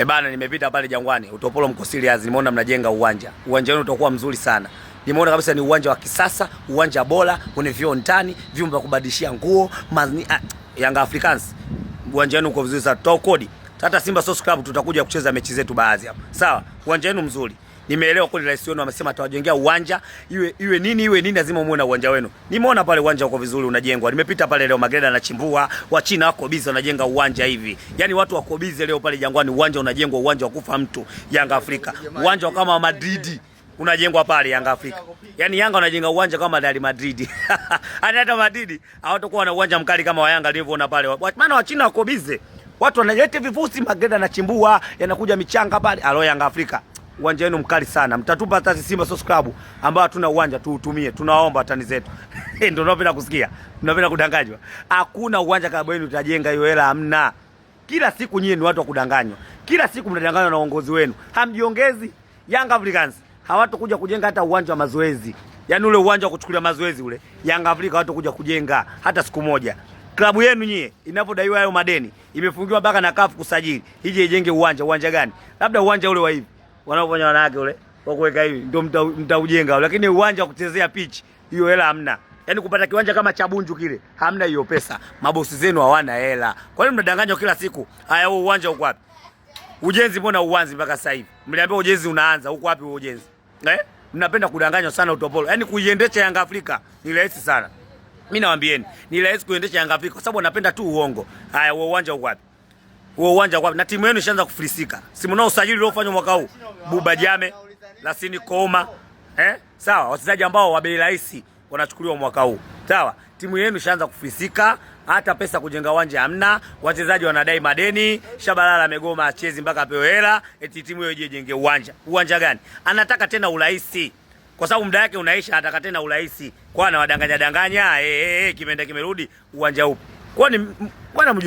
Bana, nimepita pale Jangwani, Utopolo mko serious, nimeona mnajenga uwanja. Uwanja wenu utakuwa mzuri sana. Nimeona kabisa ni uwanja wa kisasa, uwanja bora, una vioo ndani, vyumba vya kubadilishia nguo, Yanga Africans. Uwanja wenu uko vizuri sana. Toa kodi. Hata Simba Sports Club tutakuja kucheza mechi zetu baadhi hapa. Sawa? Uwanja wenu mzuri. Nimeelewa kweli rais wenu amesema atawajengea uwanja iwe nini lazima muone uwanja wenu. Nimeona pale uwanja uko vizuri unajengwa. Nimepita pale leo Magreda na Chimbua, wa China wako busy wanajenga uwanja hivi. Yaani watu wako busy leo pale Jangwani, uwanja unajengwa, uwanja wa kufa mtu Yanga Afrika. Uwanja kama Madrid unajengwa pale Yanga Afrika. Yaani Yanga wanajenga uwanja kama Real Madrid. Hata Madrid hawatakuwa na uwanja mkali kama wa Yanga nilivyoona pale. Maana wa China wako busy. Watu wanaleta vifusi Magreda na Chimbua, yanakuja michanga pale. Alo Yanga Afrika. Uwanja wenu mkali sana. Mtatupa hata Simba Sports Club ambao hatuna uwanja tuutumie. Tunaomba watani zetu. Ndio tunapenda kusikia. Tunapenda kudanganywa. Hakuna uwanja kama wenu tutajenga, hiyo hela hamna. Kila siku nyinyi ni watu wa kudanganywa. Kila siku mnadanganywa na uongozi wenu. Hamjiongezi. Young Africans hawatakuja kujenga hata uwanja wa mazoezi. Yaani ule uwanja wa kuchukulia mazoezi ule. Young Africa hawatakuja kujenga hata siku moja. Klabu yenu nyie inapodaiwa hayo madeni, imefungiwa mpaka na CAF kusajili. Ije ijenge uwanja gani? Labda uwanja ule wa hivi wanaofanya wanawake ule kwa kuweka hivi ndio mtaujenga, lakini uwanja wa kuchezea pitch hiyo hela hamna. Yaani kupata kiwanja kama cha Bunju kile hamna hiyo pesa. Mabosi zenu hawana hela. Kwa nini mnadanganywa kila siku? Haya, huo uwanja uko wapi? Ujenzi mbona uanzi mpaka sasa hivi? Mliambia ujenzi unaanza, uko wapi huo ujenzi? Mnapenda kudanganywa sana Utopolo. Yaani kuiendesha Yanga Afrika ni rahisi sana. Mimi nawaambieni, ni rahisi kuendesha Yanga Afrika kwa sababu wanapenda tu uongo. Haya, huo uwanja uko wapi? Huo uwanja kwa na timu yenu ishaanza kufilisika. Si mnao usajili uliofanywa mwaka huu. Buba Jame, Lasini Koma, sawa, wachezaji ambao wa bei rahisi wanachukuliwa mwaka huu. Sawa, timu yenu ishaanza kufilisika, hata pesa kujenga uwanja hamna, wachezaji wanadai madeni, Shabalala amegoma achezi mpaka apewe hela, eti timu hiyo ijenge uwanja. Uwanja gani? Anataka tena urahisi. Kwa sababu muda wake unaisha, anataka tena urahisi. Kwa anawadanganya, kimeenda kimerudi, uwanja upo. Kwani mjua